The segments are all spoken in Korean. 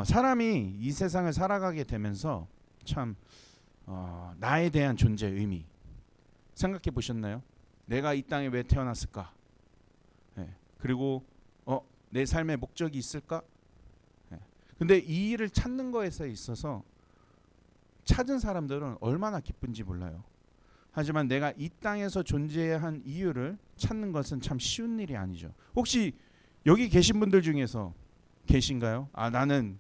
사람이 이 세상을 살아가게 되면서 참 나에 대한 존재 의미 생각해 보셨나요? 내가 이 땅에 왜 태어났을까? 예. 그리고 내 삶의 목적이 있을까? 예. 근데 이 일을 찾는 거에서 있어서 찾은 사람들은 얼마나 기쁜지 몰라요. 하지만 내가 이 땅에서 존재해야 한 이유를 찾는 것은 참 쉬운 일이 아니죠. 혹시 여기 계신 분들 중에서 계신가요? 나는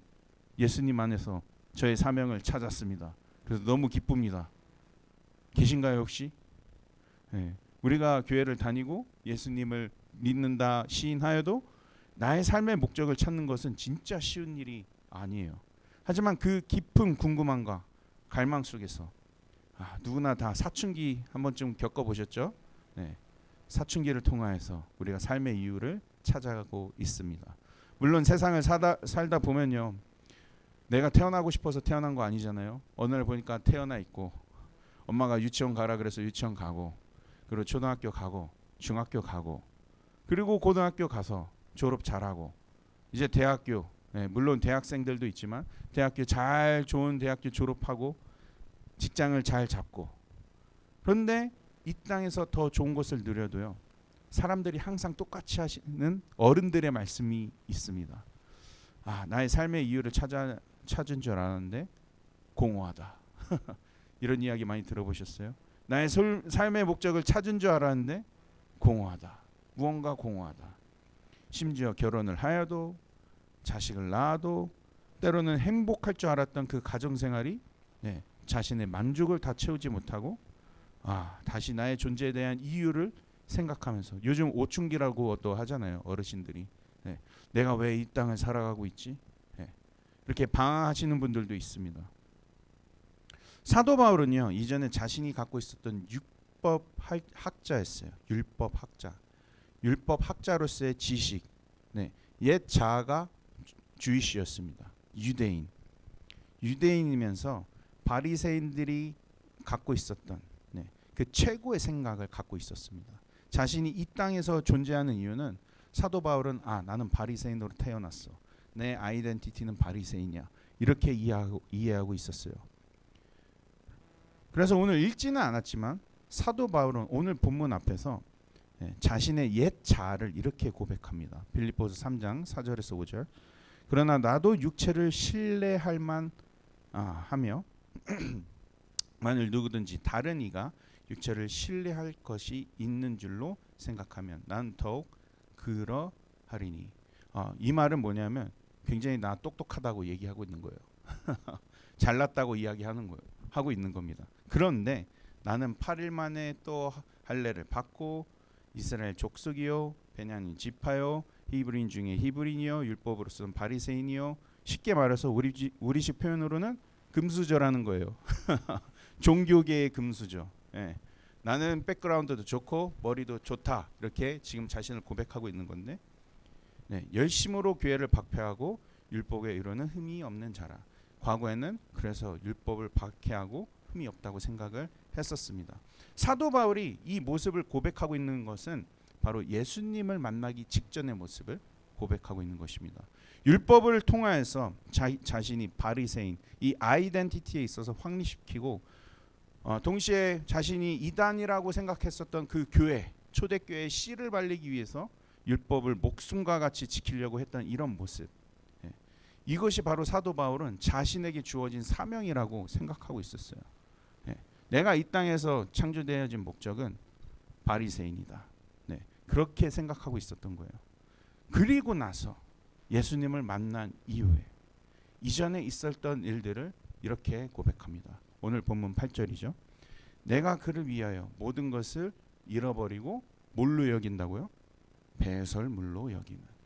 예수님 안에서 저의 사명을 찾았습니다. 그래서 너무 기쁩니다. 계신가요 혹시? 네. 우리가 교회를 다니고 예수님을 믿는다 시인하여도 나의 삶의 목적을 찾는 것은 진짜 쉬운 일이 아니에요. 하지만 그 깊은 궁금함과 갈망 속에서 누구나 다 사춘기 한 번쯤 겪어보셨죠? 네. 사춘기를 통하여서 우리가 삶의 이유를 찾아가고 있습니다. 물론 세상을 살다 보면요, 내가 태어나고 싶어서 태어난 거 아니잖아요. 어느 날 보니까 태어나 있고 엄마가 유치원 가라 그래서 유치원 가고, 그리고 초등학교 가고 중학교 가고, 그리고 고등학교 가서 졸업 잘하고, 이제 대학교, 물론 대학생들도 있지만 대학교 잘 좋은 대학교 졸업하고 직장을 잘 잡고, 그런데 이 땅에서 더 좋은 것을 누려도요, 사람들이 항상 똑같이 하시는 어른들의 말씀이 있습니다. 나의 삶의 이유를 찾은 줄 알았는데 공허하다. 이런 이야기 많이 들어보셨어요? 나의 삶의 목적을 찾은 줄 알았는데 공허하다. 무언가 공허하다. 심지어 결혼을 하여도 자식을 낳아도 때로는 행복할 줄 알았던 그 가정생활이 자신의 만족을 다 채우지 못하고 다시 나의 존재에 대한 이유를 생각하면서, 요즘 오춘기라고 또 하잖아요, 어르신들이. 내가 왜 이 땅을 살아가고 있지? 이렇게 방황하시는 분들도 있습니다. 사도 바울은요, 이전에 자신이 갖고 있었던 율법 학자였어요. 율법 학자로서의 지식, 옛 자아가 주이시였습니다. 유대인이면서 바리새인들이 갖고 있었던 그 최고의 생각을 갖고 있었습니다. 자신이 이 땅에서 존재하는 이유는, 사도 바울은 나는 바리새인으로 태어났어, 내 아이덴티티는 바리새인이야, 이렇게 이해하고 있었어요. 그래서 오늘 읽지는 않았지만 사도 바울은 오늘 본문 앞에서 자신의 옛 자아를 이렇게 고백합니다. 빌립보서 3장 4절에서 5절. 그러나 나도 육체를 신뢰할 하며 만일 누구든지 다른 이가 육체를 신뢰할 것이 있는 줄로 생각하면 난 더욱 그러하리니. 이 말은 뭐냐면 굉장히 나 똑똑하다고 얘기하고 있는 거예요. 잘났다고 하고 있는 겁니다. 그런데 나는 8일 만에 또 할례를 받고 이스라엘 족속이요 베냐민 지파요 히브리인 중에 히브리인이요 율법으로서는 바리새인이요, 쉽게 말해서 우리식 표현으로는 금수저라는 거예요. 종교계의 금수저. 나는 백그라운드도 좋고 머리도 좋다, 이렇게 지금 자신을 고백하고 있는 건데, 열심으로 교회를 박해하고 율법에 이루는 흠이 없는 자라. 과거에는 그래서 율법을 박해하고 흠이 없다고 생각을 했었습니다. 사도 바울이 이 모습을 고백하고 있는 것은 바로 예수님을 만나기 직전의 모습을 고백하고 있는 것입니다. 율법을 통하여서 자신이 바리새인, 이 아이덴티티에 있어서 확립시키고, 동시에 자신이 이단이라고 생각했었던 그 교회, 초대교회의 씨를 발리기 위해서 율법을 목숨과 같이 지키려고 했던 이런 모습, 이것이 바로 사도 바울은 자신에게 주어진 사명이라고 생각하고 있었어요. 내가 이 땅에서 창조되어진 목적은 바리새인이다. 그렇게 생각하고 있었던 거예요. 그리고 나서 예수님을 만난 이후에 이전에 있었던 일들을 이렇게 고백합니다. 오늘 본문 8절이죠. 내가 그를 위하여 모든 것을 잃어버리고 뭘로 여긴다고요? 배설물로 여김은.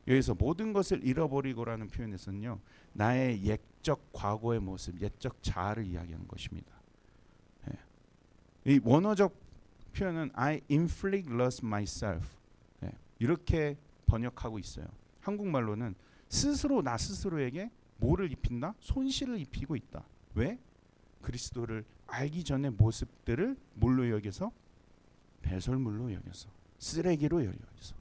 여기서 모든 것을 잃어버리고라는 표현에서는요, 나의 옛적 과거의 모습, 옛적 자아를 이야기하는 것입니다. 이 원어적 표현은 I inflict loss myself, 이렇게 번역하고 있어요. 한국말로는 나 스스로에게 뭐를 입힌다? 손실을 입히고 있다. 왜? 그리스도를 알기 전의 모습들을 뭘로 여겨서? 배설물로 여겨서, 쓰레기로 여겨서.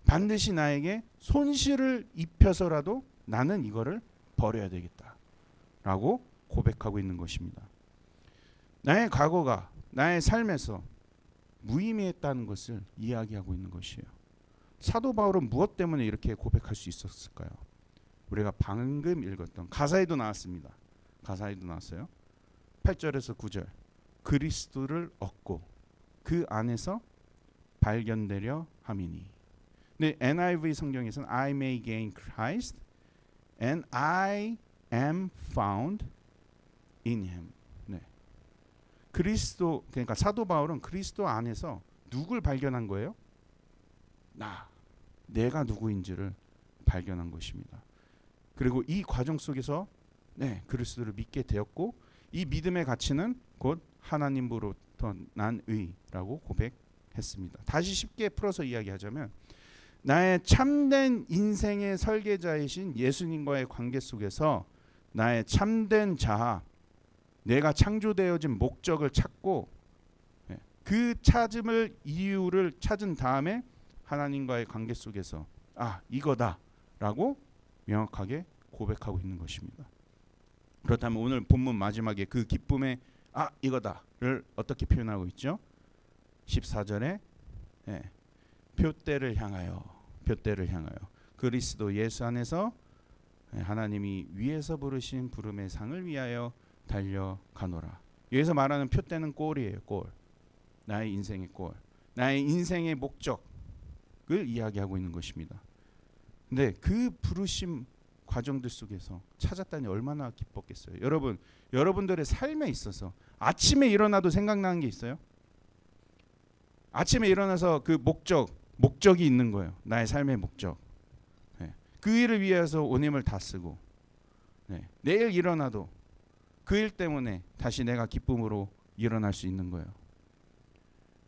반드시 나에게 손실을 입혀서라도 나는 이거를 버려야 되겠다라고 고백하고 있는 것입니다. 나의 과거가 나의 삶에서 무의미했다는 것을 이야기하고 있는 것이에요. 사도 바울은 무엇 때문에 이렇게 고백할 수 있었을까요? 우리가 방금 읽었던 가사에도 나왔습니다. 가사에도 나왔어요. 8절에서 9절. 그리스도를 얻고 그 안에서 발견되려 함이니. 네, NIV 성경에서는 I may gain Christ and I am found in him. 네. 그리스도, 그러니까 사도 바울은 그리스도 안에서 누굴 발견한 거예요? 내가 누구인지를 발견한 것입니다. 그리고 이 과정 속에서 그리스도를 믿게 되었고, 이 믿음의 가치는 곧 하나님으로부터 난 의라고 고백했습니다. 다시 쉽게 풀어서 이야기하자면, 나의 참된 인생의 설계자이신 예수님과의 관계 속에서 나의 참된 자아, 내가 창조되어진 목적을 찾고, 그 찾음을 이유를 찾은 다음에 하나님과의 관계 속에서 이거다라고 명확하게 고백하고 있는 것입니다. 그렇다면 오늘 본문 마지막에 그 기쁨의 이거다를 어떻게 표현하고 있죠? 14절에 표대를 향하여 그리스도 예수 안에서 하나님이 위에서 부르신 부름의 상을 위하여 달려가노라. 여기서 말하는 표대는 골이에요. 골. 나의 인생의 골. 나의 인생의 목적을 이야기하고 있는 것입니다. 근데 그 부르심 과정들 속에서 찾았다니 얼마나 기뻤겠어요. 여러분들의 삶에 있어서 아침에 일어나도 생각나는 게 있어요? 아침에 일어나서 그 목적이 있는 거예요. 나의 삶의 목적. 그 일을 위해서 온 힘을 다 쓰고, 내일 일어나도 그 일 때문에 다시 내가 기쁨으로 일어날 수 있는 거예요.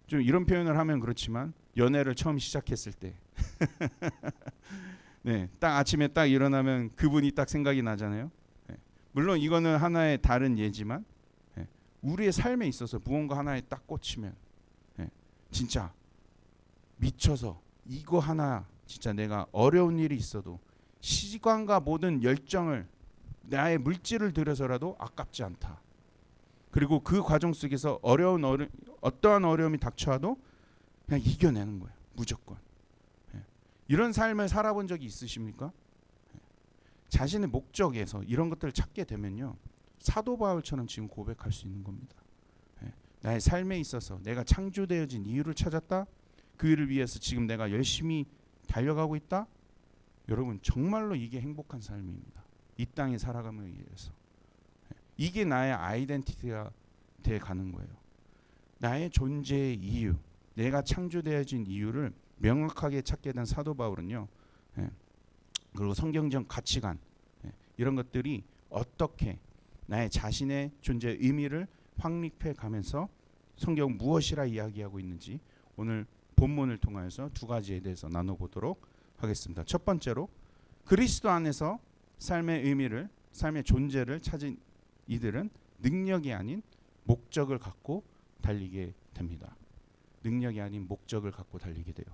좀 이런 표현을 하면 그렇지만 연애를 처음 시작했을 때 딱 아침에 딱 일어나면 그분이 딱 생각이 나잖아요. 물론 이거는 하나의 다른 예지만 우리의 삶에 있어서 무언가 하나에 딱 꽂히면 진짜 미쳐서 이거 하나 진짜 내가 어려운 일이 있어도 시간과 모든 열정을 나의 물질을 들여서라도 아깝지 않다. 그리고 그 과정 속에서 어떠한 어려움이 닥쳐와도 그냥 이겨내는 거예요. 무조건. 이런 삶을 살아본 적이 있으십니까? 자신의 목적에서 이런 것들을 찾게 되면요, 사도 바울처럼 지금 고백할 수 있는 겁니다. 나의 삶에 있어서 내가 창조되어진 이유를 찾았다. 그 일을 위해서 지금 내가 열심히 달려가고 있다. 여러분, 정말로 이게 행복한 삶입니다. 이 땅에 살아감을 위해서. 이게 나의 아이덴티티가 돼 가는 거예요. 나의 존재의 이유, 내가 창조되어진 이유를 명확하게 찾게 된 사도 바울은요, 그리고 성경적 가치관, 이런 것들이 어떻게 나의 자신의 존재의 의미를 확립해 가면서 성경 무엇이라 이야기하고 있는지 오늘 본문을 통하여서 두 가지에 대해서 나눠보도록 하겠습니다. 첫 번째로, 그리스도 안에서 삶의 의미를, 삶의 존재를 찾은 이들은 능력이 아닌 목적을 갖고 달리게 됩니다. 능력이 아닌 목적을 갖고 달리게 돼요.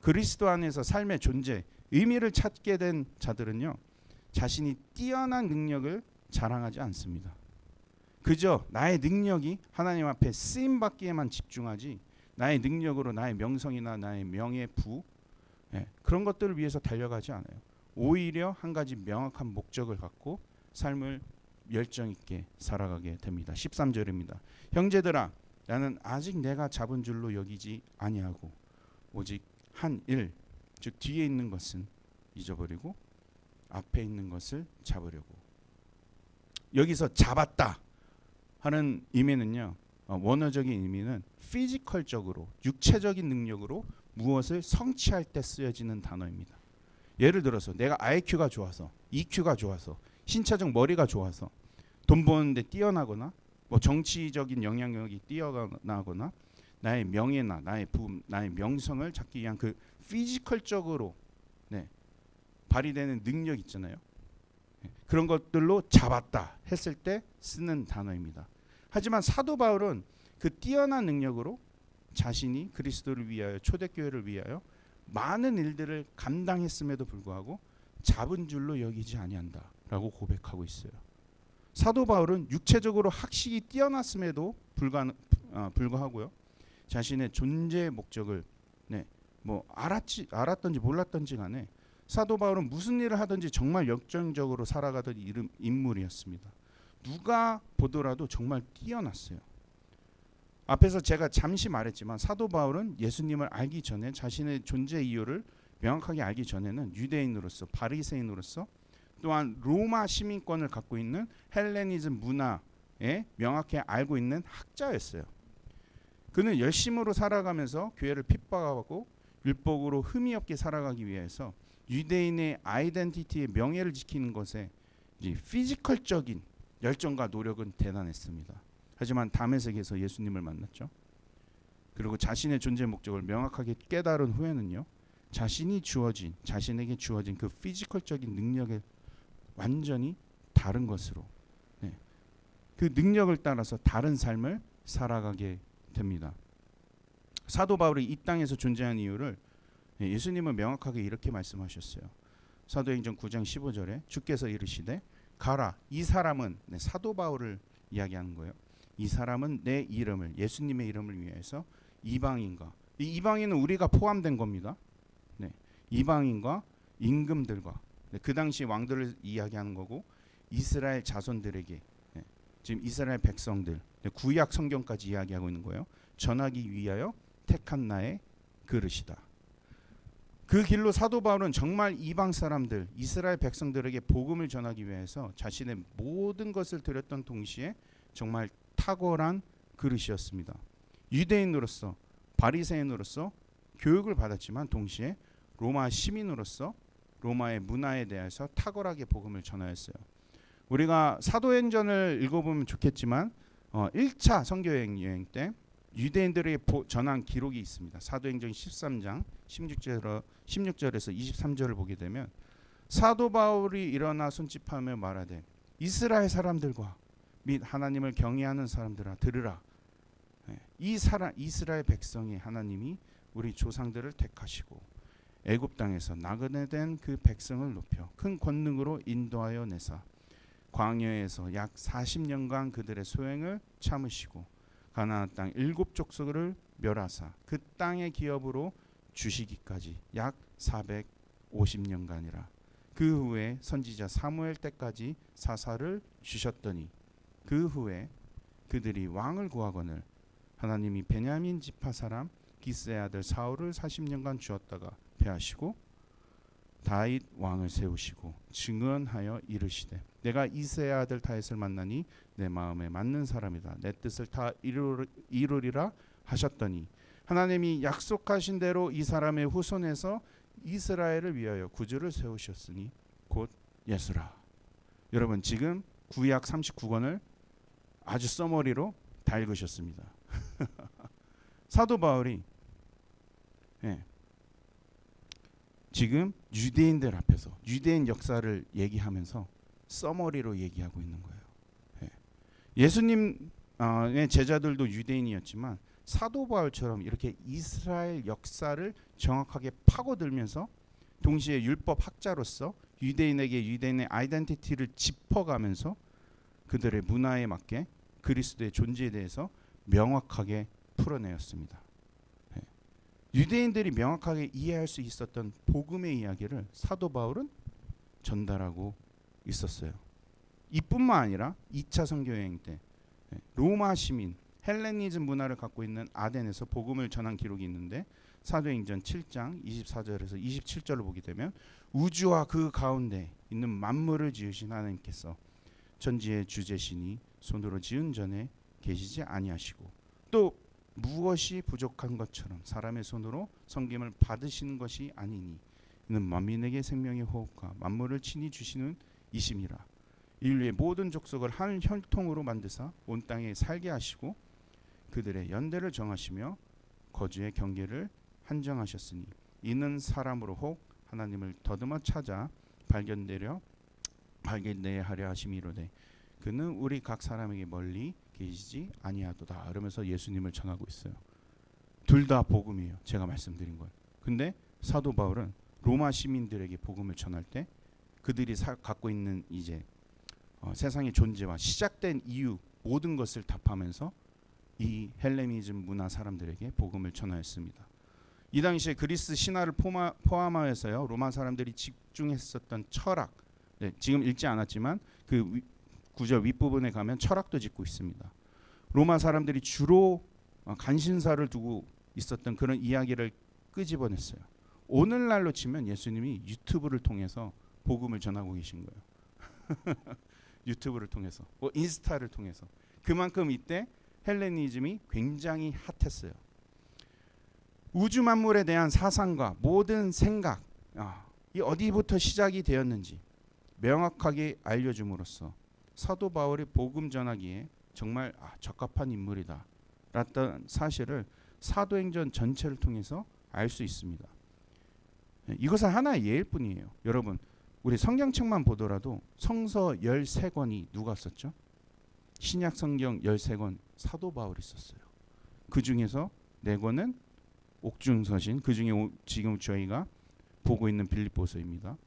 그리스도 안에서 삶의 존재, 의미를 찾게 된 자들은요, 자신이 뛰어난 능력을 자랑하지 않습니다. 그저 나의 능력이 하나님 앞에 쓰임 받기에만 집중하지, 나의 능력으로 나의 명성이나 나의 명예, 부, 그런 것들을 위해서 달려가지 않아요. 오히려 한 가지 명확한 목적을 갖고 삶을 열정 있게 살아가게 됩니다. 13절입니다. 형제들아, 나는 아직 내가 잡은 줄로 여기지 아니하고 오직 한 일, 즉 뒤에 있는 것은 잊어버리고 앞에 있는 것을 잡으려고. 여기서 잡았다 하는 의미는요, 원어적인 의미는 피지컬적으로, 육체적인 능력으로 무엇을 성취할 때 쓰여지는 단어입니다. 예를 들어서 내가 IQ가 좋아서, EQ가 좋아서, 신체적 머리가 좋아서, 돈 버는데 뛰어나거나, 정치적인 영향력이 뛰어나거나, 나의 명예나 나의 부, 나의 명성을 찾기 위한 그 피지컬적으로 발휘되는 능력 있잖아요. 그런 것들로 잡았다 했을 때 쓰는 단어입니다. 하지만 사도 바울은 그 뛰어난 능력으로 자신이 그리스도를 위하여, 초대교회를 위하여 많은 일들을 감당했음에도 불구하고 잡은 줄로 여기지 아니한다라고 고백하고 있어요. 사도 바울은 육체적으로 학식이 뛰어났음에도 불구하고요. 자신의 존재의 목적을 알았던지 몰랐던지 간에 사도 바울은 무슨 일을 하든지 정말 열정적으로 살아가던 인물이었습니다. 누가 보더라도 정말 뛰어났어요. 앞에서 제가 잠시 말했지만 사도 바울은 예수님을 알기 전에 자신의 존재 이유를 명확하게 알기 전에는 유대인으로서 바리새인으로서 또한 로마 시민권을 갖고 있는 헬레니즘 문화에 명확히 알고 있는 학자였어요. 그는 열심으로 살아가면서 교회를 핍박하고 율법으로 흠이 없게 살아가기 위해서 유대인의 아이덴티티의 명예를 지키는 것에 피지컬적인 열정과 노력은 대단했습니다. 하지만 다메섹에서 예수님을 만났죠. 그리고 자신의 존재 목적을 명확하게 깨달은 후에는요. 자신에게 주어진 그 피지컬적인 능력에 완전히 다른 것으로 그 능력을 따라서 다른 삶을 살아가게 됩니다. 사도 바울이 이 땅에서 존재한 이유를 예수님은 명확하게 이렇게 말씀하셨어요. 사도행전 9장 15절에 주께서 이르시되 가라. 이 사람은 사도 바울을 이야기하는 거예요. 이 사람은 내 이름을 예수님의 이름을 위해서 이방인과 이 이방인은 우리가 포함된 겁니다. 이방인과 임금들과 그 당시 왕들을 이야기하는 거고 이스라엘 자손들에게 지금 이스라엘 백성들 구약 성경까지 이야기하고 있는 거예요. 전하기 위하여 택한 나의 그릇이다. 그 길로 사도 바울은 정말 이방 사람들 이스라엘 백성들에게 복음을 전하기 위해서 자신의 모든 것을 드렸던 동시에 정말 탁월한 그릇이었습니다. 유대인으로서 바리새인으로서 교육을 받았지만 동시에 로마 시민으로서 로마의 문화에 대해서 탁월하게 복음을 전하였어요. 우리가 사도행전을 읽어보면 좋겠지만 1차 선교여행 때 유대인들에게 전한 기록이 있습니다. 사도행전 13장 16절에서 23절을 보게 되면 사도 바울이 일어나 손짓하며 말하되 이스라엘 사람들과 및 하나님을 경외하는 사람들아 들으라. 이스라엘 백성이 하나님이 우리 조상들을 택하시고 애굽 땅에서 나그네된 그 백성을 높여 큰 권능으로 인도하여 내사 광야에서 약 40년간 그들의 소행을 참으시고 가나안 땅 7족속을 멸하사 그 땅의 기업으로 주시기까지 약 450년간이라. 그 후에 선지자 사무엘 때까지 사사를 주셨더니 그 후에 그들이 왕을 구하거늘 하나님이 베냐민 지파 사람 기스의 아들 사울을 40년간 주었다가 패하시고 다윗 왕을 세우시고 증언하여 이르시되 내가 이새의 아들 다윗을 만나니 내 마음에 맞는 사람이다. 내 뜻을 다 이루리라 하셨더니 하나님이 약속하신 대로 이 사람의 후손에서 이스라엘을 위하여 구주를 세우셨으니 곧 예수라. 여러분 지금 구약 39권을 아주 써머리로 다 읽으셨습니다. 사도 바울이 지금 유대인들 앞에서 유대인 역사를 얘기하면서 써머리로 얘기하고 있는 거예요. 예수님의 제자들도 유대인이었지만 사도 바울처럼 이렇게 이스라엘 역사를 정확하게 파고들면서 동시에 율법 학자로서 유대인에게 유대인의 아이덴티티를 짚어가면서 그들의 문화에 맞게 그리스도의 존재에 대해서 명확하게 풀어내었습니다. 유대인들이 명확하게 이해할 수 있었던 복음의 이야기를 사도 바울은 전달하고 있었어요. 이뿐만 아니라 2차 선교여행 때 로마 시민 헬레니즘 문화를 갖고 있는 아덴에서 복음을 전한 기록이 있는데 사도행전 7장 24절에서 27절을 보게 되면 우주와 그 가운데 있는 만물을 지으신 하나님께서 전지의 주제시니 손으로 지은 전에 계시지 아니하시고 또 무엇이 부족한 것처럼 사람의 손으로 섬김을 받으시는 것이 아니니 이는 만민에게 생명의 호흡과 만물을 친히 주시는 이심이라. 인류의 모든 족속을 한 혈통으로 만드사 온 땅에 살게 하시고 그들의 연대를 정하시며 거주의 경계를 한정하셨으니 이는 사람으로 혹 하나님을 더듬어 찾아 발견되려 하려 하심이로되 그는 우리 각 사람에게 멀리 계시지 아니하도다. 그러면서 예수님을 전하고 있어요. 둘 다 복음이에요. 제가 말씀드린 걸. 근데 사도 바울은 로마 시민들에게 복음을 전할 때 그들이 갖고 있는 이제 세상의 존재와 시작된 이유 모든 것을 답하면서 이 헬레니즘 문화 사람들에게 복음을 전하였습니다. 이 당시에 그리스 신화를 포함하여서요 로마 사람들이 집중했었던 철학, 네, 지금 읽지 않았지만 그 구절 윗부분에 가면 철학도 짓고 있습니다. 로마 사람들이 주로 간신사를 두고 있었던 그런 이야기를 끄집어냈어요. 오늘날로 치면 예수님이 유튜브를 통해서 복음을 전하고 계신 거예요. 유튜브를 통해서, 인스타를 통해서. 그만큼 이때 헬레니즘이 굉장히 핫했어요. 우주 만물에 대한 사상과 모든 생각, 이 어디부터 시작이 되었는지 명확하게 알려줌으로써 사도 바울이 복음 전하기에 정말 적합한 인물이다 라는 사실을 사도행전 전체를 통해서 알 수 있습니다. 이것은 하나의 예일 뿐이에요. 여러분, 우리 성경책만 보더라도 성서 13권이 누가 썼죠? 신약 성경 13권 사도 바울이 썼어요. 그 중에서 4권은 옥중서신, 그 중에 지금 저희가 보고 있는 빌립보서입니다.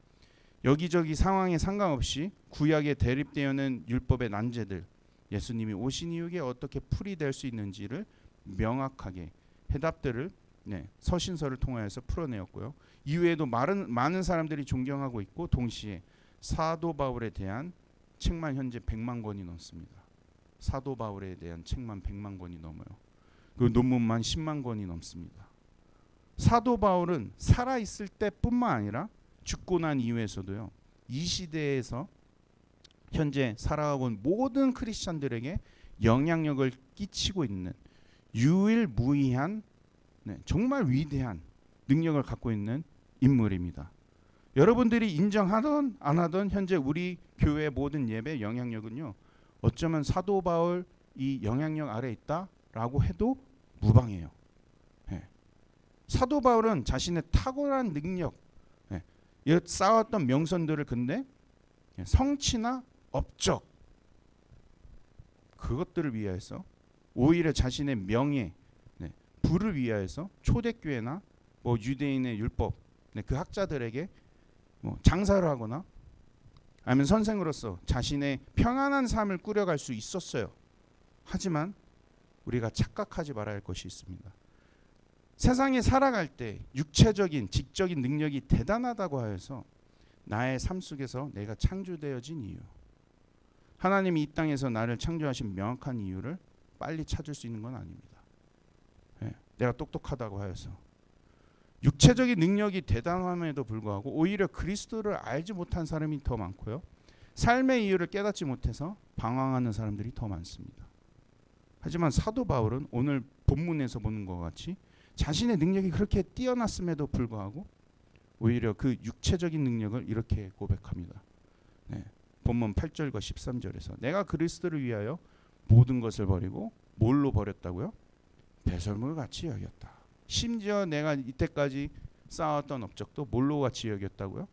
여기저기 상황에 상관없이 구약에 대립되어는 율법의 난제들, 예수님이 오신 이후에 어떻게 풀이될 수 있는지를 명확하게 해답들을 서신서를 통하여서 풀어내었고요. 이후에도 많은 사람들이 존경하고 있고 동시에 사도 바울에 대한 책만 현재 100만 권이 넘습니다. 사도 바울에 대한 책만 100만 권이 넘어요. 그 논문만 10만 권이 넘습니다. 사도 바울은 살아있을 때뿐만 아니라 죽고 난 이후에서도요. 이 시대에서 현재 살아가고 있는 모든 크리스찬들에게 영향력을 끼치고 있는 유일무이한 정말 위대한 능력을 갖고 있는 인물입니다. 여러분들이 인정하던 안 하던 현재 우리 교회의 모든 예배 영향력은요. 어쩌면 사도 바울 이 영향력 아래에 있다라고 해도 무방해요. 사도 바울은 자신의 탁월한 능력, 쌓았던 명선들을 근데 성취나 업적 그것들을 위하여서 오히려 자신의 명예, 부를 위하여서 초대교회나 유대인의 율법 그 학자들에게 장사를 하거나 아니면 선생으로서 자신의 평안한 삶을 꾸려갈 수 있었어요. 하지만 우리가 착각하지 말아야 할 것이 있습니다. 세상에 살아갈 때 육체적인 직적인 능력이 대단하다고 하여서 나의 삶 속에서 내가 창조되어진 이유, 하나님이 이 땅에서 나를 창조하신 명확한 이유를 빨리 찾을 수 있는 건 아닙니다. 내가 똑똑하다고 하여서 육체적인 능력이 대단함에도 불구하고 오히려 그리스도를 알지 못한 사람이 더 많고요. 삶의 이유를 깨닫지 못해서 방황하는 사람들이 더 많습니다. 하지만 사도 바울은 오늘 본문에서 보는 것 같이 자신의 능력이 그렇게 뛰어났음에도 불구하고 오히려 그 육체적인 능력을 이렇게 고백합니다. 본문 8절과 13절에서 내가 그리스도를 위하여 모든 것을 버리고 뭘로 버렸다고요? 배설물 같이 여겼다. 심지어 내가 이때까지 쌓았던 업적도 뭘로 같이 여겼다고요?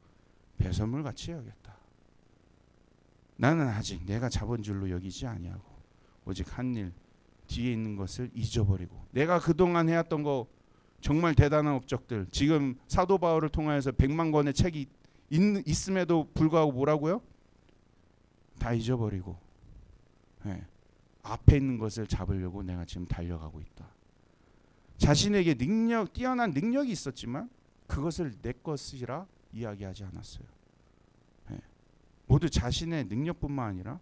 배설물 같이 여겼다. 나는 아직 내가 잡은 줄로 여기지 아니하고 오직 한 일 뒤에 있는 것을 잊어버리고 내가 그동안 해왔던 거 정말 대단한 업적들 지금 사도 바울을 통하여서 100만 권의 책이 있음에도 불구하고 뭐라고요? 다 잊어버리고 앞에 있는 것을 잡으려고 내가 지금 달려가고 있다. 자신에게 뛰어난 능력이 있었지만 그것을 내 것이라 이야기하지 않았어요. 모두 자신의 능력뿐만 아니라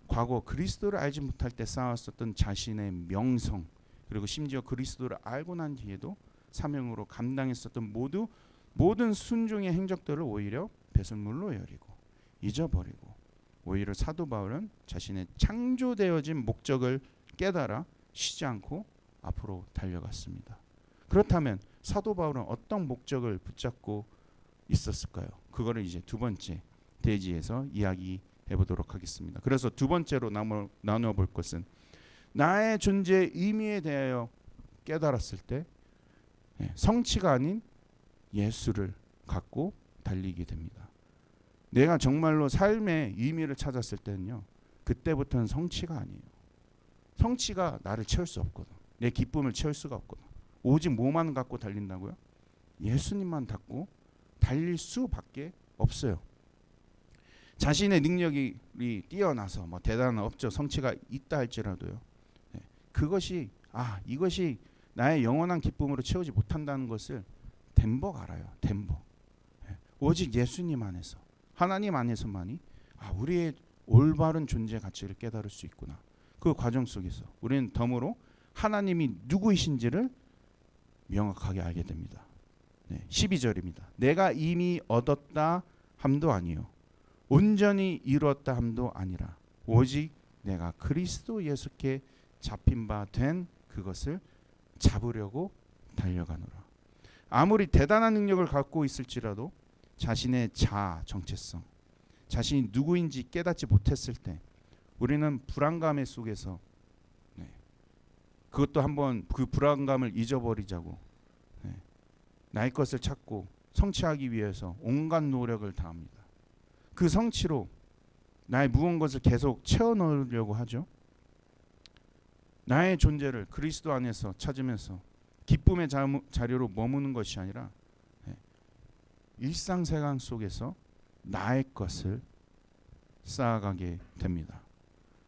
과거 그리스도를 알지 못할 때 쌓았었던 자신의 명성 그리고 심지어 그리스도를 알고 난 뒤에도 사명으로 감당했었던 모든 순종의 행적들을 오히려 배설물로 여리고 잊어버리고 오히려 사도 바울은 자신의 창조되어진 목적을 깨달아 쉬지 않고 앞으로 달려갔습니다. 그렇다면 사도 바울은 어떤 목적을 붙잡고 있었을까요? 그거를 이제 두 번째 대지에서 이야기해 보도록 하겠습니다. 그래서 두 번째로 나누어 볼 것은 나의 존재의 의미에 대하여 깨달았을 때 성취가 아닌 예수를 갖고 달리게 됩니다. 내가 정말로 삶의 의미를 찾았을 때는요. 그때부터는 성취가 아니에요. 성취가 나를 채울 수 없거든. 내 기쁨을 채울 수가 없거든. 오직 뭐만 갖고 달린다고요? 예수님만 닫고 달릴 수밖에 없어요. 자신의 능력이 뛰어나서 뭐 대단한 업적 성취가 있다 할지라도요. 그것이 이것이 나의 영원한 기쁨으로 채우지 못한다는 것을 덴버가 알아요. 덴버. 오직 예수님 안에서 하나님 안에서만이 우리의 올바른 존재 가치를 깨달을 수 있구나. 그 과정 속에서 우리는 덤으로 하나님이 누구이신지를 명확하게 알게 됩니다. 12절입니다. 내가 이미 얻었다 함도 아니요 온전히 이루었다 함도 아니라 오직 내가 그리스도 예수께 잡힌 바 된 그것을 잡으려고 달려가노라. 아무리 대단한 능력을 갖고 있을지라도 자신의 자아 정체성, 자신이 누구인지 깨닫지 못했을 때 우리는 불안감 속에서 그것도 한번 그 불안감을 잊어버리자고 나의 것을 찾고 성취하기 위해서 온갖 노력을 다합니다. 그 성취로 나의 무언가를 계속 채워넣으려고 하죠. 나의 존재를 그리스도 안에서 찾으면서 기쁨의 자료로 머무는 것이 아니라 일상생활 속에서 나의 것을 쌓아가게 됩니다.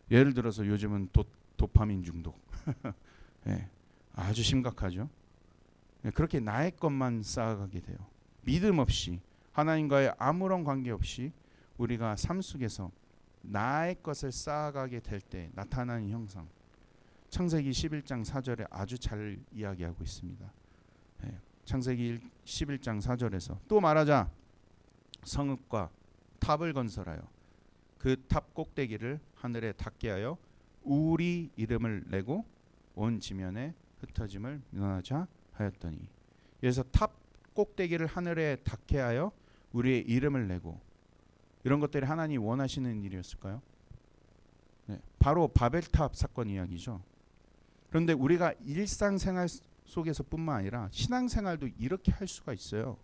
예를 들어서 요즘은 도파민 중독 아주 심각하죠. 그렇게 나의 것만 쌓아가게 돼요. 믿음 없이 하나님과의 아무런 관계 없이 우리가 삶 속에서 나의 것을 쌓아가게 될 때 나타나는 형상, 창세기 11장 4절에 아주 잘 이야기하고 있습니다. 창세기 11장 4절에서 또 말하자 성읍과 탑을 건설하여 그 탑 꼭대기를 하늘에 닿게 하여 우리 이름을 내고 온 지면에 흩어짐을 면하자 하였더니, 그래서 탑 꼭대기를 하늘에 닿게 하여 우리의 이름을 내고, 이런 것들이 하나님이 원하시는 일이었을까요? 바로 바벨탑 사건 이야기죠. 그런데 우리가 일상생활 속에서 뿐만 아니라 신앙생활도 이렇게 할 수가 있어요.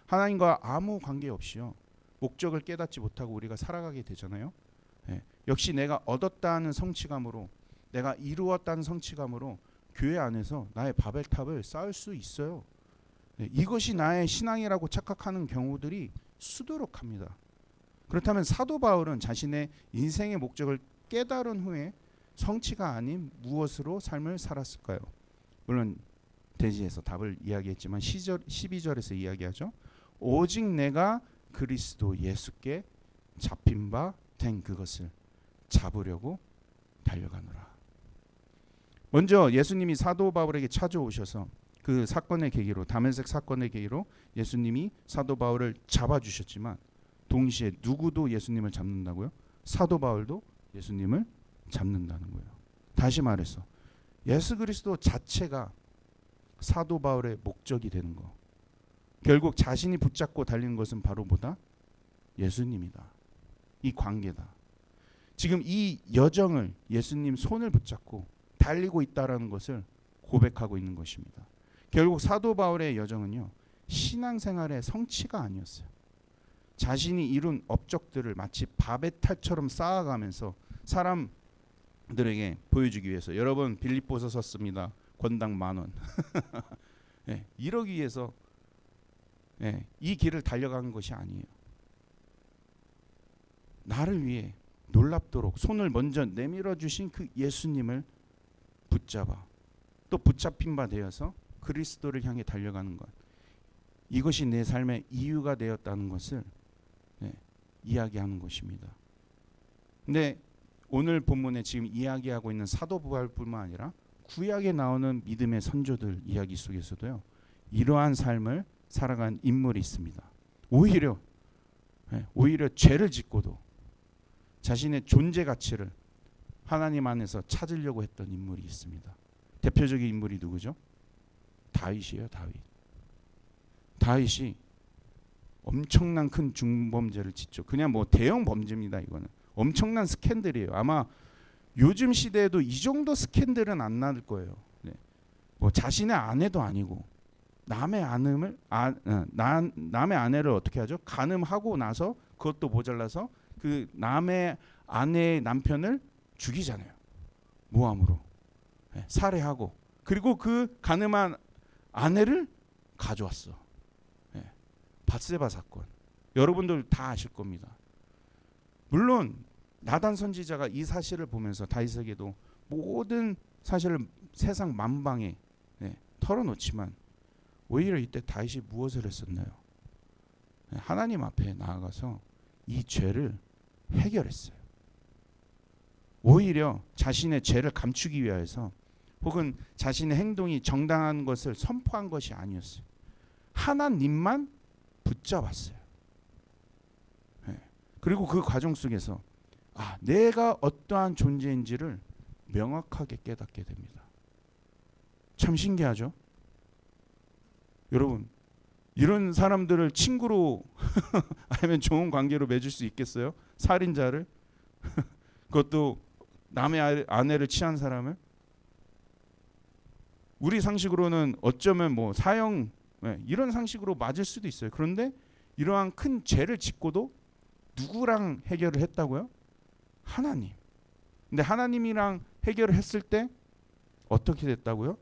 하나님과 아무 관계없이요, 목적을 깨닫지 못하고 우리가 살아가게 되잖아요. 역시 내가 얻었다는 성취감으로, 내가 이루었다는 성취감으로 교회 안에서 나의 바벨탑을 쌓을 수 있어요. 이것이 나의 신앙이라고 착각하는 경우들이 수두룩합니다. 그렇다면 사도 바울은 자신의 인생의 목적을 깨달은 후에 성취가 아닌 무엇으로 삶을 살았을까요? 물론 대지에서 답을 이야기했지만 12절에서 이야기하죠. 오직 내가 그리스도 예수께 잡힌 바 된 그것을 잡으려고 달려가노라. 먼저 예수님이 사도 바울에게 찾아오셔서 그 사건의 계기로, 다메섹 사건의 계기로 예수님이 사도 바울을 잡아주셨지만 동시에 누구도 예수님을 잡는다고요? 사도 바울도 예수님을 잡는다는 거예요. 다시 말해서 예수 그리스도 자체가 사도 바울의 목적이 되는 거. 결국 자신이 붙잡고 달리는 것은 바로 뭐다? 예수님이다. 이 관계다. 지금 이 여정을 예수님 손을 붙잡고 달리고 있다라는 것을 고백하고 있는 것입니다. 결국 사도 바울의 여정은요, 신앙생활의 성취가 아니었어요. 자신이 이룬 업적들을 마치 바벨탑처럼 쌓아가면서 사람들에게 보여주기 위해서, 여러분 빌립보서 썼습니다. 권당 10,000원. 이러기 위해서 이 길을 달려가는 것이 아니에요. 나를 위해 놀랍도록 손을 먼저 내밀어 주신 그 예수님을 붙잡아 또 붙잡힌 바 되어서 그리스도를 향해 달려가는 것, 이것이 내 삶의 이유가 되었다는 것을 이야기하는 것입니다. 근데 오늘 본문에 지금 이야기하고 있는 사도 바울뿐만 아니라 구약에 나오는 믿음의 선조들 이야기 속에서도요, 이러한 삶을 살아간 인물이 있습니다. 오히려 죄를 짓고도 자신의 존재 가치를 하나님 안에서 찾으려고 했던 인물이 있습니다. 대표적인 인물이 누구죠? 다윗이에요. 다윗이 엄청난 큰 중범죄를 짓죠. 그냥 뭐 대형 범죄입니다. 이거는 엄청난 스캔들이에요. 아마 요즘 시대에도 이 정도 스캔들은 안 날 거예요. 뭐 자신의 아내도 아니고 남의 아내를 어떻게 하죠? 간음하고 나서 그것도 모자라서 그 남의 아내의 남편을 죽이잖아요. 모함으로 살해하고, 그리고 그 간음한 아내를 가져왔어. 밧세바 사건. 여러분들 다 아실 겁니다. 물론 나단 선지자가 이 사실을 보면서 다윗에게도 모든 사실을 세상 만방에 털어놓지만 오히려 이때 다윗이 무엇을 했었나요? 하나님 앞에 나아가서 이 죄를 해결했어요. 오히려 자신의 죄를 감추기 위해서 혹은 자신의 행동이 정당한 것을 선포한 것이 아니었어요. 하나님만 붙잡았어요. 그리고 그 과정 속에서 내가 어떠한 존재인지를 명확하게 깨닫게 됩니다. 참 신기하죠? 여러분, 이런 사람들을 친구로 아니면 좋은 관계로 맺을 수 있겠어요? 살인자를? 그것도 남의 아내를 취한 사람을? 우리 상식으로는 어쩌면 뭐 사형 이런 상식으로 맞을 수도 있어요. 그런데 이러한 큰 죄를 짓고도 누구랑 해결을 했다고요? 하나님. 근데 하나님이랑 해결을 했을 때 어떻게 됐다고요?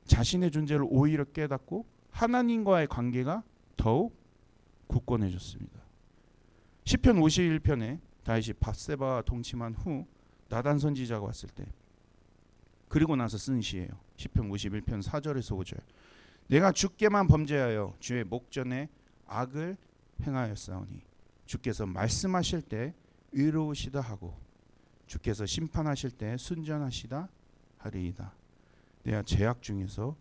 자신의 존재를 오히려 깨닫고 하나님과의 관계가 더욱 굳건해졌습니다. 시편 51편에 다윗이 밧세바와 동침한 후 나단 선지자가 왔을 때 그리고 나서 쓴 시예요. 시편 51편 4절에서 5절. 내가 주께만 범죄하여 주의 목전에 악을 행하였사오니 주께서 말씀하실 때 의로우시다 하고 주께서 심판하실 때 순전하시다 하리이다. 내가 죄악 중에서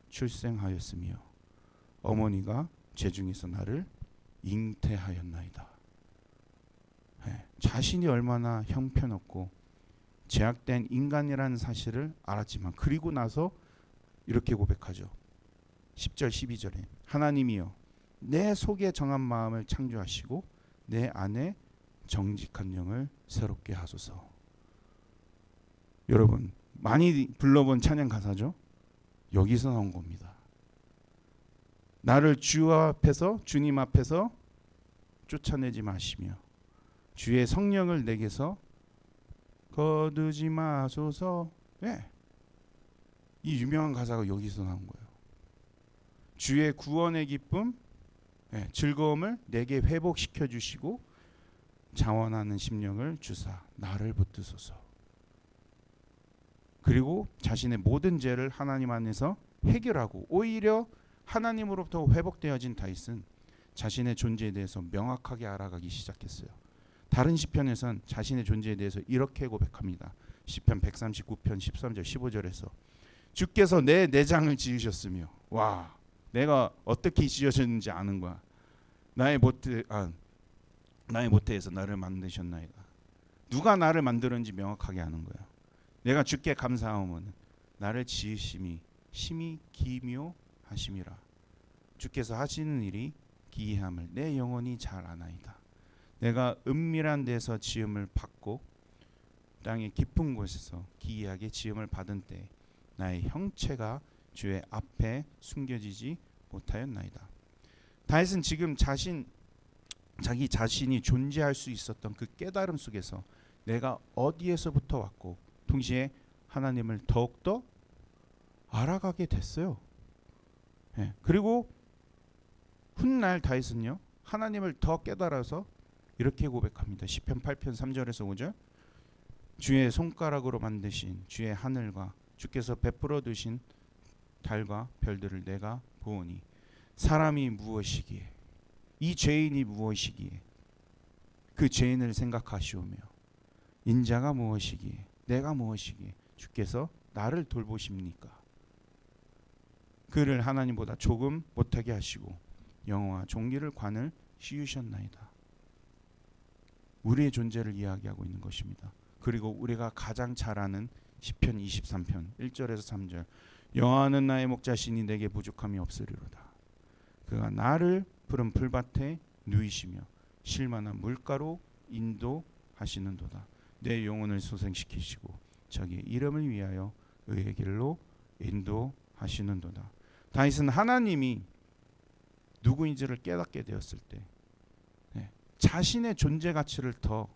출생하였으며 어머니가 죄 중에서 나를 잉태하였나이다. 자신이 얼마나 형편없고 죄악된 인간이라는 사실을 알았지만 그리고 나서 이렇게 고백하죠. 10절 12절에 하나님이여 내 속에 정한 마음을 창조하시고 내 안에 정직한 영을 새롭게 하소서. 여러분 많이 불러본 찬양 가사죠. 여기서 나온 겁니다. 나를 주님 앞에서 쫓아내지 마시며 주의 성령을 내게서 거두지 마소서. 이 유명한 가사가 여기서 나온 거예요. 주의 구원의 기쁨, 즐거움을 내게 회복시켜 주시고 자원하는 심령을 주사 나를 붙드소서. 그리고 자신의 모든 죄를 하나님 안에서 해결하고 오히려 하나님으로부터 회복되어진 다윗은 자신의 존재에 대해서 명확하게 알아가기 시작했어요. 다른 시편에선 자신의 존재에 대해서 이렇게 고백합니다. 시편 139편 13절 15절에서 주께서 내 내장을 지으셨으며 내가 어떻게 지어졌는지 아는 거야. 나의 모태에서 나를 만드셨나이다. 누가 나를 만들었는지 명확하게 아는 거야. 내가 주께 감사하오면 나를 지으심이 심히 기묘하심이라. 주께서 하시는 일이 기이함을 내 영혼이 잘 아나이다. 내가 은밀한 데서 지음을 받고 땅의 깊은 곳에서 기이하게 지음을 받은 때 나의 형체가 주의 앞에 숨겨지지 못하였나이다. 다윗은 지금 자기 자신이 존재할 수 있었던 그 깨달음 속에서 내가 어디에서부터 왔고 동시에 하나님을 더욱더 알아가게 됐어요. 그리고 훗날 다윗은요 하나님을 더 깨달아서 이렇게 고백합니다. 시편 8편 3절에서 5절. 주의 손가락으로 만드신 주의 하늘과 주께서 베풀어 두신 달과 별들을 내가 보오니 사람이 무엇이기에 이 죄인이 무엇이기에 그 죄인을 생각하시오며 인자가 무엇이기에 내가 무엇이기에 주께서 나를 돌보십니까? 그를 하나님보다 조금 못하게 하시고 영화와 종기를 관을 씌우셨나이다. 우리의 존재를 이야기하고 있는 것입니다. 그리고 우리가 가장 잘 아는 시편 23편 1절에서 3절. 여호와는 나의 목자시니 내게 부족함이 없으리로다. 그가 나를 푸른 풀밭에 누이시며 쉴만한 물가로 인도하시는도다. 내 영혼을 소생시키시고 자기의 이름을 위하여 의의 길로 인도하시는도다. 다윗은 하나님이 누구인지를 깨닫게 되었을 때 자신의 존재 가치를 더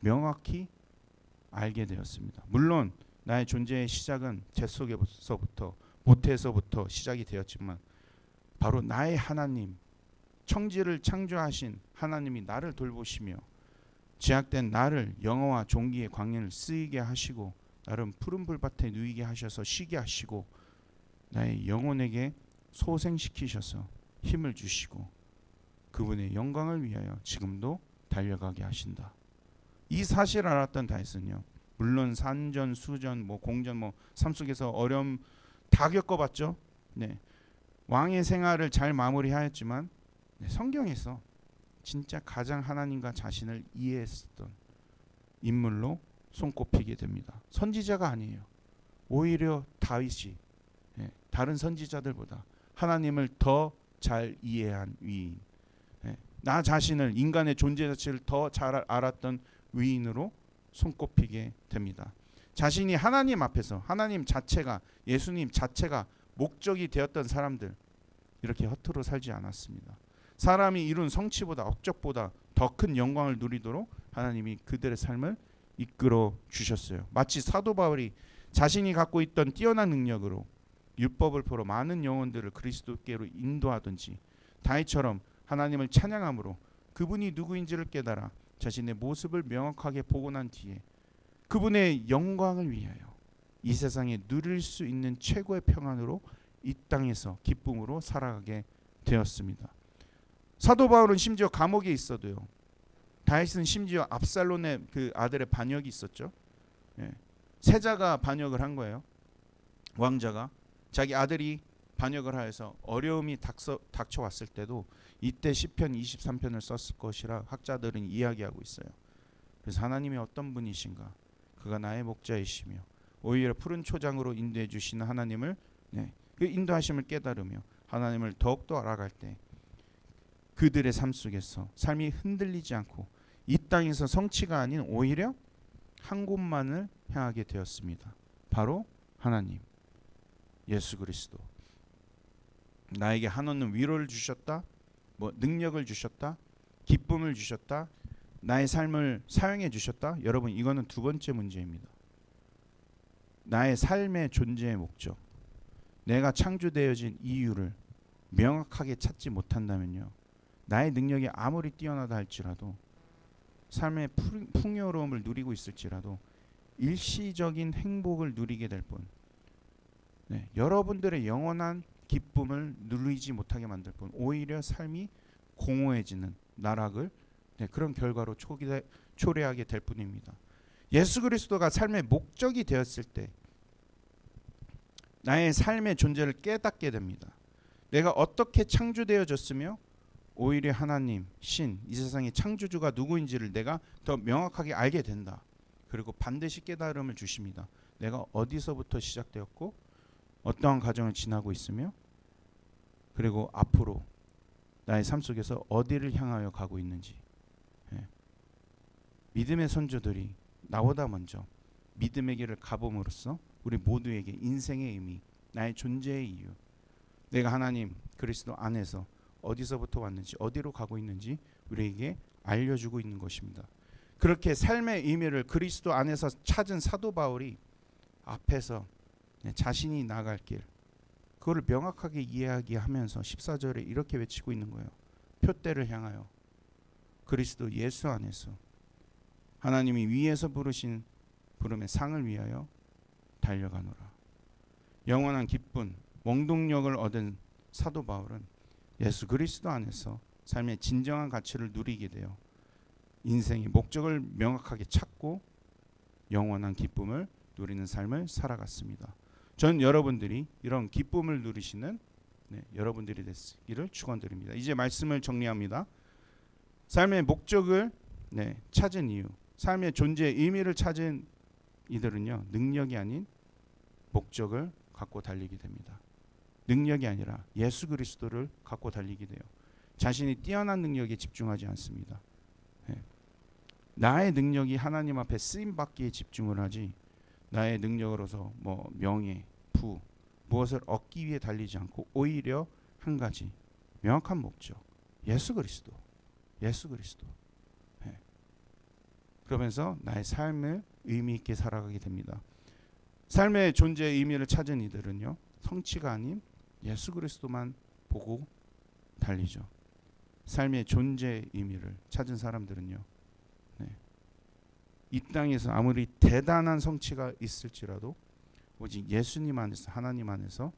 명확히 알게 되었습니다. 물론 나의 존재의 시작은 제 속에서부터 모태에서부터 시작이 되었지만 바로 나의 하나님, 청지를 창조하신 하나님이 나를 돌보시며 죄악된 나를 영화와 종기의 광야를 쓰이게 하시고 나를 푸른 불밭에 누이게 하셔서 쉬게 하시고 나의 영혼에게 소생시키셔서 힘을 주시고 그분의 영광을 위하여 지금도 달려가게 하신다. 이 사실을 알았던 다윗은요, 물론 산전, 수전, 공전, 삶 속에서 어려움 다 겪어봤죠. 네, 왕의 생활을 잘 마무리하였지만 성경에서 진짜 가장 하나님과 자신을 이해했었던 인물로 손꼽히게 됩니다. 선지자가 아니에요. 오히려 다윗이 다른 선지자들보다 하나님을 더 잘 이해한 위인, 나 자신을, 인간의 존재 자체를 더 잘 알았던 위인으로 손꼽히게 됩니다. 자신이 하나님 앞에서 하나님 자체가, 예수님 자체가 목적이 되었던 사람들, 이렇게 허투루 살지 않았습니다. 사람이 이룬 성취보다, 업적보다 더 큰 영광을 누리도록 하나님이 그들의 삶을 이끌어 주셨어요. 마치 사도 바울이 자신이 갖고 있던 뛰어난 능력으로 율법을 풀어 많은 영혼들을 그리스도께로 인도하든지, 다윗처럼 하나님을 찬양함으로 그분이 누구인지를 깨달아 자신의 모습을 명확하게 보고 난 뒤에 그분의 영광을 위하여 이 세상에 누릴 수 있는 최고의 평안으로 이 땅에서 기쁨으로 살아가게 되었습니다. 사도 바울은 심지어 감옥에 있어도요, 다윗은 심지어 압살롬의 그 아들의 반역이 있었죠. 세자가 반역을 한 거예요. 왕자가 자기 아들이 반역을 하여서 어려움이 닥쳐왔을 때도 이때 시편 23편을 썼을 것이라 학자들은 이야기하고 있어요. 그래서 하나님이 어떤 분이신가, 그가 나의 목자이시며 오히려 푸른 초장으로 인도해 주시는 하나님을, 그 인도하심을 깨달으며 하나님을 더욱더 알아갈 때 그들의 삶 속에서 삶이 흔들리지 않고 이 땅에서 성취가 아닌 오히려 한 곳만을 향하게 되었습니다. 바로 하나님, 예수 그리스도. 나에게 한없는 위로를 주셨다, 능력을 주셨다, 기쁨을 주셨다, 나의 삶을 사용해 주셨다. 여러분, 이거는 두 번째 문제입니다. 나의 삶의 존재의 목적, 내가 창조되어진 이유를 명확하게 찾지 못한다면요, 나의 능력이 아무리 뛰어나다 할지라도, 삶의 풍요로움을 누리고 있을지라도 일시적인 행복을 누리게 될 뿐, 여러분들의 영원한 기쁨을 누리지 못하게 만들 뿐, 오히려 삶이 공허해지는 나락을, 그런 결과로 초래하게 될 뿐입니다. 예수 그리스도가 삶의 목적이 되었을 때 나의 삶의 존재를 깨닫게 됩니다. 내가 어떻게 창조되어졌으며 오히려 하나님, 신, 이 세상의 창조주가 누구인지를 내가 더 명확하게 알게 된다. 그리고 반드시 깨달음을 주십니다. 내가 어디서부터 시작되었고 어떠한 과정을 지나고 있으며, 그리고 앞으로 나의 삶 속에서 어디를 향하여 가고 있는지. 믿음의 선조들이 나보다 먼저 믿음의 길을 가봄으로써 우리 모두에게 인생의 의미, 나의 존재의 이유, 내가 하나님 그리스도 안에서 어디서부터 왔는지, 어디로 가고 있는지 우리에게 알려주고 있는 것입니다. 그렇게 삶의 의미를 그리스도 안에서 찾은 사도 바울이 앞에서 자신이 나갈 길, 그거를 명확하게 이야기하면서 14절에 이렇게 외치고 있는 거예요. 표대를 향하여 그리스도 예수 안에서 하나님이 위에서 부르신 부름의 상을 위하여 달려가노라. 영원한 기쁨, 원동력을 얻은 사도 바울은 예수 그리스도 안에서 삶의 진정한 가치를 누리게 되어 인생의 목적을 명확하게 찾고 영원한 기쁨을 누리는 삶을 살아갔습니다. 전 여러분들이 이런 기쁨을 누리시는 여러분들이 되시기를 축원드립니다. 이제 말씀을 정리합니다. 삶의 목적을 찾은 이유, 삶의 존재의 의미를 찾은 이들은요, 능력이 아닌 목적을 갖고 달리게 됩니다. 능력이 아니라 예수 그리스도를 갖고 달리게 돼요. 자신이 뛰어난 능력에 집중하지 않습니다. 나의 능력이 하나님 앞에 쓰임 받기에 집중을 하지, 나의 능력으로서 명예, 부, 무엇을 얻기 위해 달리지 않고 오히려 한 가지 명확한 목적, 예수 그리스도. 그러면서 나의 삶을 의미 있게 살아가게 됩니다. 삶의 존재의 의미를 찾은 이들은요, 성취가 아닌 예수 그리스도만 보고 달리죠. 삶의 존재 의미를 찾은 사람들은요, 네, 이 땅에서 아무리 대단한 성취가 있을지라도 오직 예수님 안에서, 하나님 안에서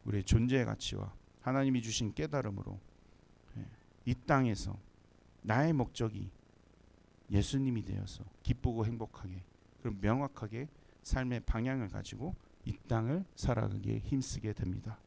우리의 존재의 가치와 하나님이 주신 깨달음으로, 네, 이 땅에서 나의 목적이 예수님이 되어서 기쁘고 행복하게, 그럼 명확하게 삶의 방향을 가지고 이 땅을 살아가기에 힘쓰게 됩니다.